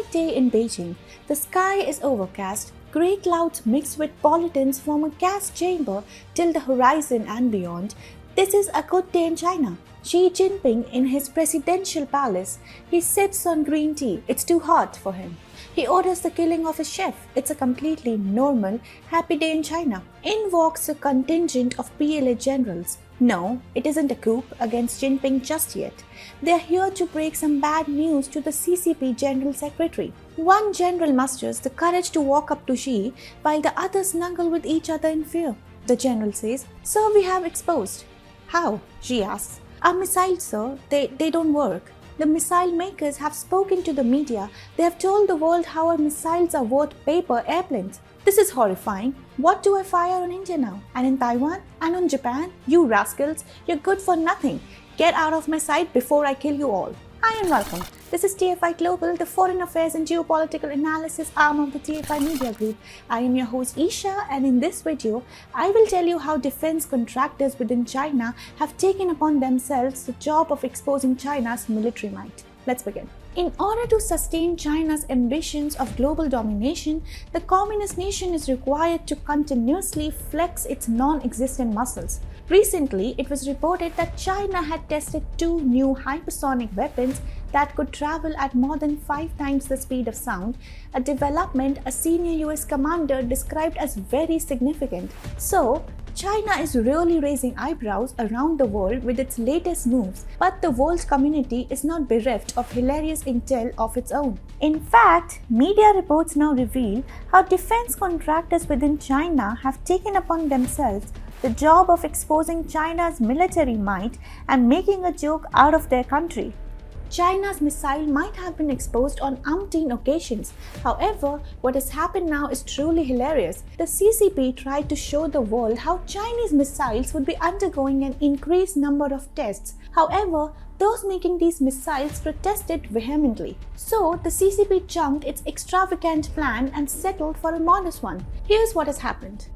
hot day in Beijing. The sky is overcast. Grey clouds mixed with pollutants form a gas chamber till the horizon and beyond. This is a good day in China. Xi Jinping in his presidential palace. He sips on green tea. It's too hot for him. He orders the killing of his chef. It's a completely normal, happy day in China. In walks a contingent of PLA generals. No, it isn't a coup against Jinping just yet. They are here to break some bad news to the CCP General Secretary. One general musters the courage to walk up to Xi while the others snuggle with each other in fear. The general says, "Sir, we have exposed." "How?" Xi asks. "Our missiles, sir, they don't work. The missile makers have spoken to the media. They have told the world how our missiles are worth paper airplanes. This is horrifying. What do I fire on India now? And in Taiwan? And on Japan? You rascals, you're good for nothing. Get out of my sight before I kill you all." Hi and welcome. This is TFI Global, the foreign affairs and geopolitical analysis arm of the TFI Media Group. I am your host Isha, and in this video, I will tell you how defense contractors within China have taken upon themselves the job of exposing China's military might. Let's begin. In order to sustain China's ambitions of global domination, the communist nation is required to continuously flex its non-existent muscles. Recently, it was reported that China had tested 2 new hypersonic weapons that could travel at more than 5 times the speed of sound, a development a senior US commander described as very significant. So, China is really raising eyebrows around the world with its latest moves, but the world community is not bereft of hilarious intel of its own. In fact, media reports now reveal how defense contractors within China have taken upon themselves the job of exposing China's military might and making a joke out of their country. China's missile might have been exposed on umpteen occasions. However, what has happened now is truly hilarious. The CCP tried to show the world how Chinese missiles would be undergoing an increased number of tests. However, those making these missiles protested vehemently. So, the CCP junked its extravagant plan and settled for a modest one. Here's what has happened.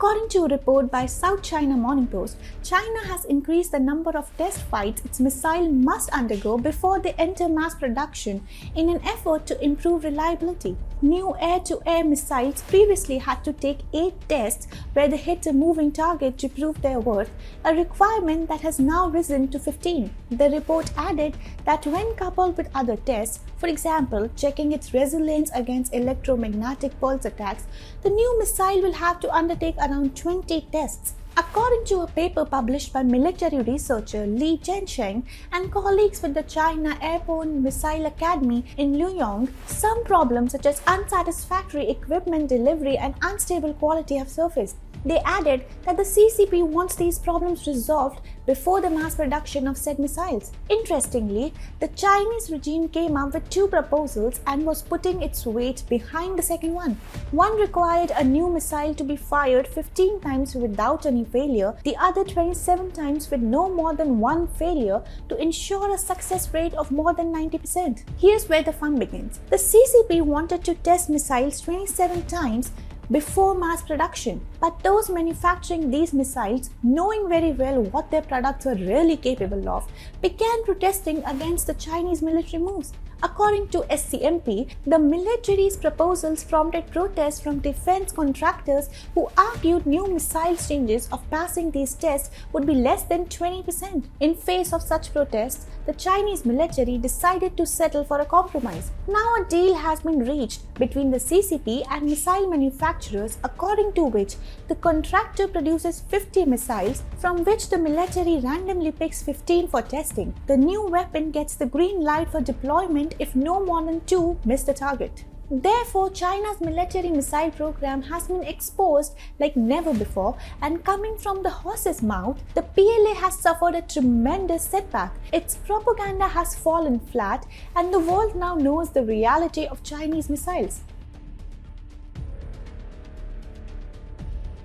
According to a report by South China Morning Post, China has increased the number of test flights its missile must undergo before they enter mass production in an effort to improve reliability. New air-to-air missiles previously had to take 8 tests where they hit a moving target to prove their worth, a requirement that has now risen to 15. The report added that when coupled with other tests, for example, checking its resilience against electromagnetic pulse attacks, the new missile will have to undertake around 20 tests. According to a paper published by military researcher Li Zhensheng and colleagues with the China Airborne Missile Academy in Luoyang, some problems such as unsatisfactory equipment delivery and unstable quality have surfaced. They added that the CCP wants these problems resolved before the mass production of said missiles. Interestingly, the Chinese regime came up with 2 proposals and was putting its weight behind the second one. One required a new missile to be fired 15 times without any failure, the other 27 times with no more than 1 failure to ensure a success rate of more than 90%. Here's where the fun begins. The CCP wanted to test missiles 27 times before mass production, but those manufacturing these missiles, knowing very well what their products were really capable of, began protesting against the Chinese military moves. According to SCMP, the military's proposals prompted protests from defense contractors who argued new missile changes of passing these tests would be less than 20%. In face of such protests, the Chinese military decided to settle for a compromise. Now a deal has been reached between the CCP and missile manufacturers, according to which the contractor produces 50 missiles, from which the military randomly picks 15 for testing. The new weapon gets the green light for deployment if no more than 2 miss the target. Therefore, China's military missile program has been exposed like never before, and coming from the horse's mouth, the PLA has suffered a tremendous setback. Its propaganda has fallen flat, and the world now knows the reality of Chinese missiles.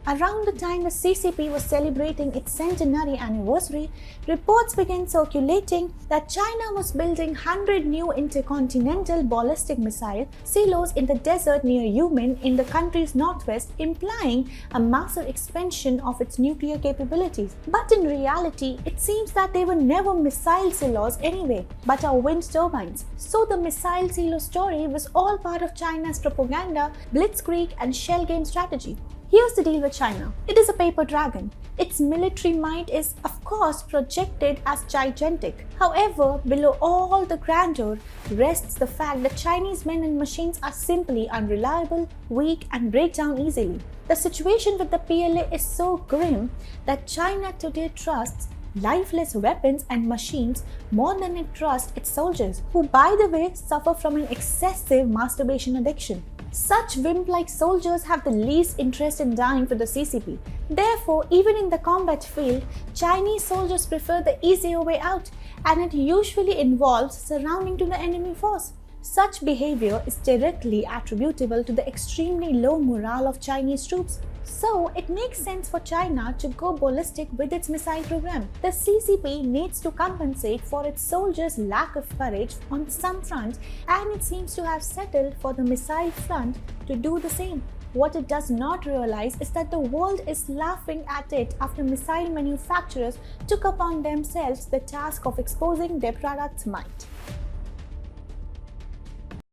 Around the time the CCP was celebrating its centenary anniversary, reports began circulating that China was building 100 new intercontinental ballistic missile silos in the desert near Yumen in the country's northwest, implying a massive expansion of its nuclear capabilities. But in reality, it seems that they were never missile silos anyway, but are wind turbines. So the missile silo story was all part of China's propaganda, blitzkrieg, and shell game strategy. Here's the deal with China. It is a paper dragon. Its military might is, of course, projected as gigantic. However, below all the grandeur rests the fact that Chinese men and machines are simply unreliable, weak, and break down easily. The situation with the PLA is so grim that China today trusts lifeless weapons and machines more than it trusts its soldiers, who, by the way, suffer from an excessive masturbation addiction. Such wimp-like soldiers have the least interest in dying for the CCP. Therefore, even in the combat field, Chinese soldiers prefer the easier way out, and it usually involves surrounding to the enemy force. Such behavior is directly attributable to the extremely low morale of Chinese troops. So, it makes sense for China to go ballistic with its missile program. The CCP needs to compensate for its soldiers' lack of courage on some front, and it seems to have settled for the missile front to do the same. What it does not realize is that the world is laughing at it after missile manufacturers took upon themselves the task of exposing their product's might.